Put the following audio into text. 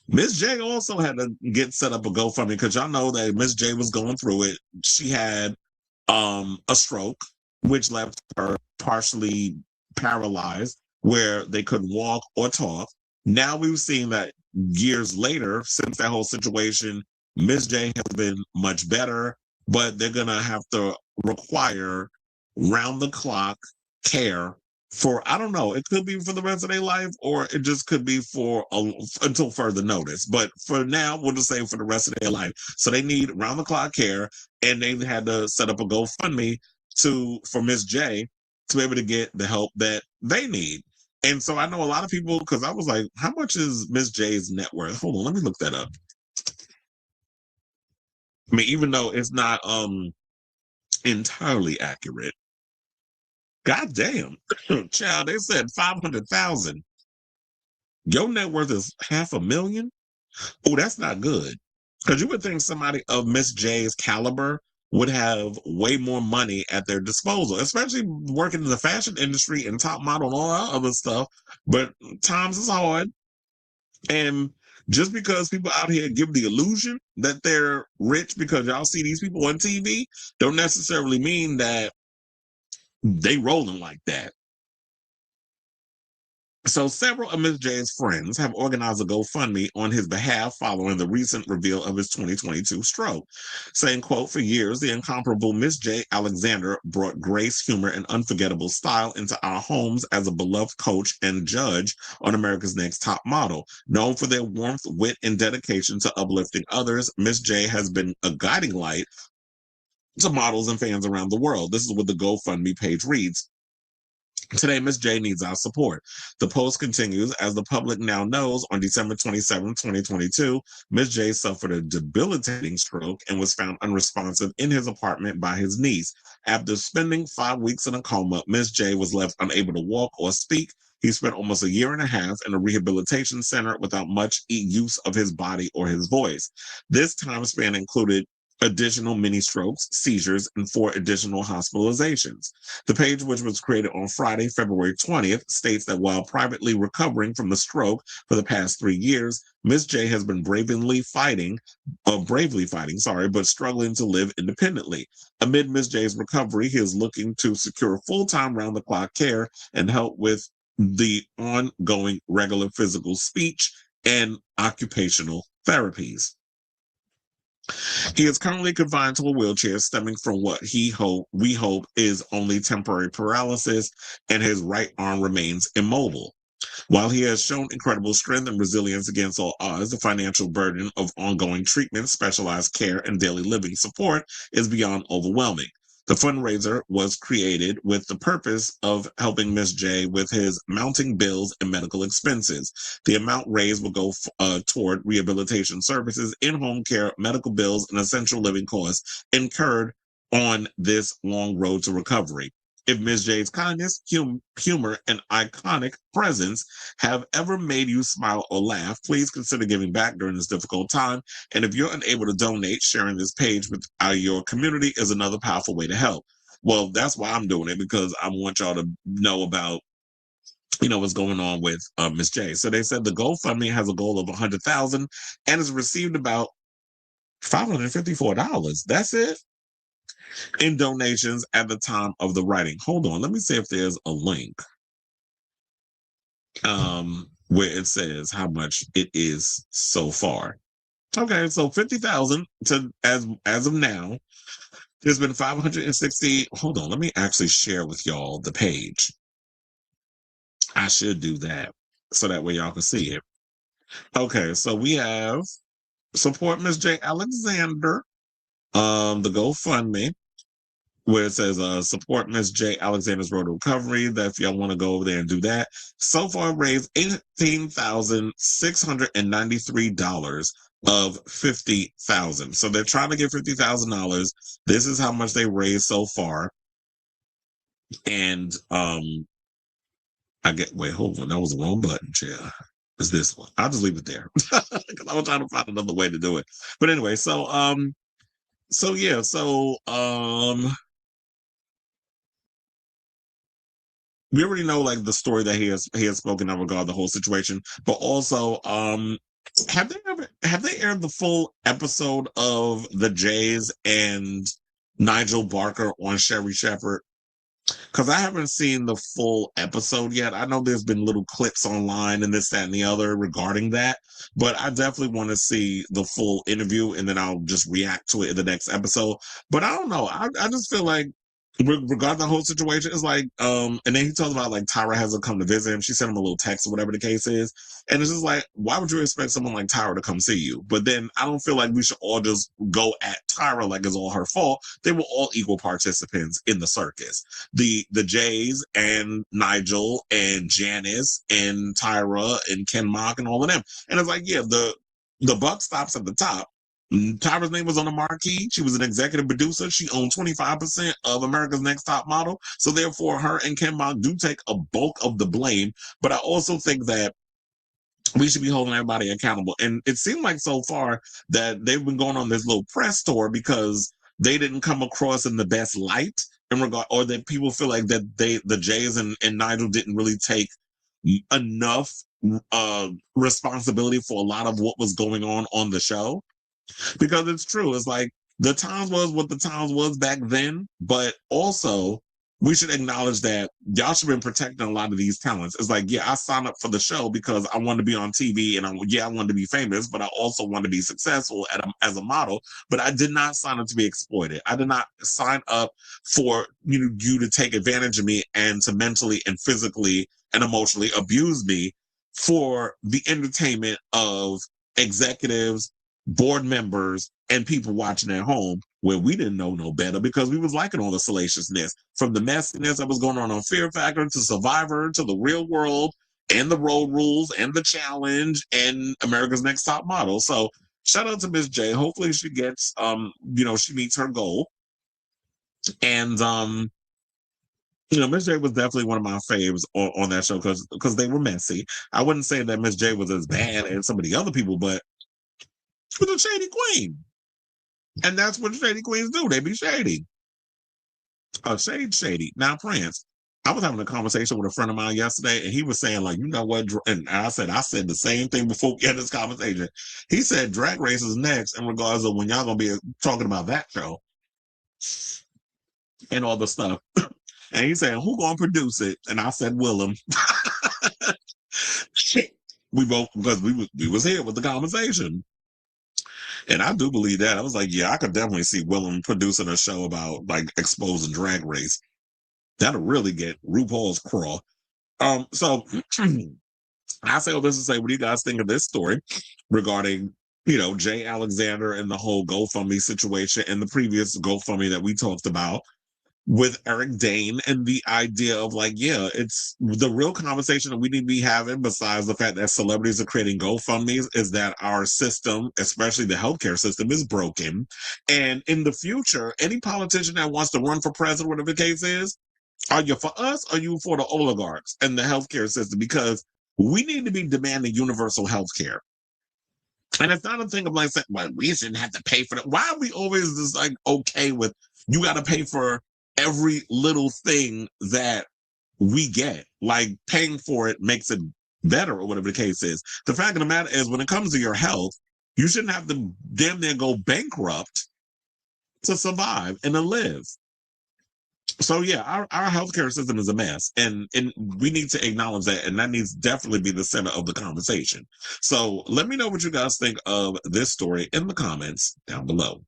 Miss J also had to get set up a GoFundMe because y'all know that Miss J was going through it. She had a stroke, which left her partially paralyzed, where they couldn't walk or talk. Now we've seen that years later, since that whole situation, Miss J has been much better, but they're gonna have to require round the clock care for, I don't know, it could be for the rest of their life, or it just could be for until further notice. But for now, we'll just say for the rest of their life. So they need round the clock care, and they had to set up a GoFundMe for Miss J to be able to get the help that they need. And so I know a lot of people, because I was like, how much is Miss J's net worth? Hold on, let me look that up. I mean, even though it's not entirely accurate. God damn. Child, they said 500,000. Your net worth is 500,000. Oh, that's not good. Because you would think somebody of Miss J's caliber would have way more money at their disposal, especially working in the fashion industry and top model and all that other stuff. But times is hard. And just because people out here give the illusion that they're rich because y'all see these people on TV, don't necessarily mean that they rolling like that. So several of Ms. J's friends have organized a GoFundMe on his behalf following the recent reveal of his 2022 stroke, saying, quote, "For years, the incomparable Miss J. Alexander brought grace, humor, and unforgettable style into our homes as a beloved coach and judge on America's Next Top Model. Known for their warmth, wit, and dedication to uplifting others, Miss J has been a guiding light to models and fans around the world." This is what the GoFundMe page reads. "Today, Miss J needs our support." The post continues, "As the public now knows, on December 27, 2022, Miss J suffered a debilitating stroke and was found unresponsive in his apartment by his niece. After spending 5 weeks in a coma, Miss J was left unable to walk or speak. He spent almost a year and a half in a rehabilitation center without much use of his body or his voice. This time span included additional mini strokes, seizures, and 4 additional hospitalizations. The page, which was created on Friday, February 20th, states that while privately recovering from the stroke for the past 3 years, Ms. J has been bravely fighting, but struggling to live independently. Amid Ms. J's recovery, he is looking to secure full-time round-the-clock care and help with the ongoing regular physical, speech, and occupational therapies. He is currently confined to a wheelchair stemming from what we hope is only temporary paralysis, and his right arm remains immobile. While he has shown incredible strength and resilience against all odds, the financial burden of ongoing treatment, specialized care, and daily living support is beyond overwhelming. The fundraiser was created with the purpose of helping Ms. J with his mounting bills and medical expenses. The amount raised will go toward rehabilitation services, in-home care, medical bills, and essential living costs incurred on this long road to recovery. If Ms. J's kindness, humor, and iconic presence have ever made you smile or laugh, please consider giving back during this difficult time. And if you're unable to donate, sharing this page with your community is another powerful way to help. Well, that's why I'm doing it, because I want y'all to know about what's going on with Ms. J. So they said the GoFundMe has a goal of 100,000 and has received about $554. That's it in donations at the time of the writing. Hold on, let me see if there's a link where it says how much it is so far. Okay, so 50,000 to as of now. There's been 560. Hold on, let me actually share with y'all the page. I should do that so that way y'all can see it. Okay, so we have support Miss J. Alexander, the GoFundMe, where it says support Miss J. Alexander's Road to Recovery. That if y'all want to go over there and do that. So far raised $18,693 of 50,000. So they're trying to get $50,000. This is how much they raised so far. And wait, hold on, that was the wrong button, chair. Is this one? I'll just leave it there because I was trying to find another way to do it. But anyway, we already know like the story that he has spoken of regarding the whole situation, but also have they aired the full episode of the Jays and Nigel Barker on Sherry Shepherd? Because I haven't seen the full episode yet. I know there's been little clips online and this, that, and the other regarding that, but I definitely want to see the full interview and then I'll just react to it in the next episode. But I don't know. I just feel like regarding the whole situation, it's like, and then he talks about like Tyra hasn't come to visit him. She sent him a little text or whatever the case is. And it's just like, why would you expect someone like Tyra to come see you? But then I don't feel like we should all just go at Tyra like it's all her fault. They were all equal participants in the circus. The Jays and Nigel and Janice and Tyra and Ken Mock and all of them. And it's like, yeah, the buck stops at the top. Tyra's name was on the marquee. She was an executive producer. She owned 25% of America's Next Top Model. So therefore, her and Ken Mock do take a bulk of the blame. But I also think that we should be holding everybody accountable. And it seemed like so far that they've been going on this little press tour because they didn't come across in the best light in regard, or that people feel like that the Jays and Nigel didn't really take enough responsibility for a lot of what was going on the show. Because it's true. It's like the times was what the times was back then, but also we should acknowledge that y'all should have been protecting a lot of these talents. It's like, yeah, I signed up for the show because I wanted to be on TV and I wanted to be famous, but I also want to be successful as a model. But I did not sign up to be exploited. I did not sign up for you to take advantage of me and to mentally and physically and emotionally abuse me for the entertainment of executives, board members, and people watching at home, where we didn't know no better because we was liking all the salaciousness, from the messiness that was going on Fear Factor to Survivor to the Real World and the Road Rules and the Challenge and America's Next Top Model. So shout out to Miss J. Hopefully she gets she meets her goal. And Miss J was definitely one of my faves on that show because they were messy. I wouldn't say that Miss J was as bad as some of the other people, but she was a shady queen. And that's what shady queens do. They be shady. Shady. Now, Prince, I was having a conversation with a friend of mine yesterday, and he was saying, like, you know what? And I said the same thing before we had this conversation. He said Drag Race is next in regards of when y'all gonna be talking about that show and all the stuff. And he said, who gonna produce it? And I said, Willem. We both, because we was here with the conversation. And I do believe that. I was like, yeah, I could definitely see Willem producing a show about like exposing Drag Race. That'll really get RuPaul's crawl. So I say all this to say, what do you guys think of this story regarding, Jay Alexander and the whole GoFundMe situation and the previous GoFundMe that we talked about with Eric Dane, and the idea of like, yeah, it's the real conversation that we need to be having, besides the fact that celebrities are creating GoFundMes, is that our system, especially the healthcare system, is broken. And in the future, any politician that wants to run for president, whatever the case is, are you for us or are you for the oligarchs and the healthcare system? Because we need to be demanding universal healthcare. And it's not a thing of like, well, we shouldn't have to pay for that. Why are we always just like okay with you got to pay for every little thing that we get? Like paying for it makes it better or whatever the case is. The fact of the matter is, when it comes to your health, you shouldn't have to damn near go bankrupt to survive and to live. So yeah, our healthcare system is a mess, and we need to acknowledge that, and that needs to definitely be the center of the conversation. So let me know what you guys think of this story in the comments down below.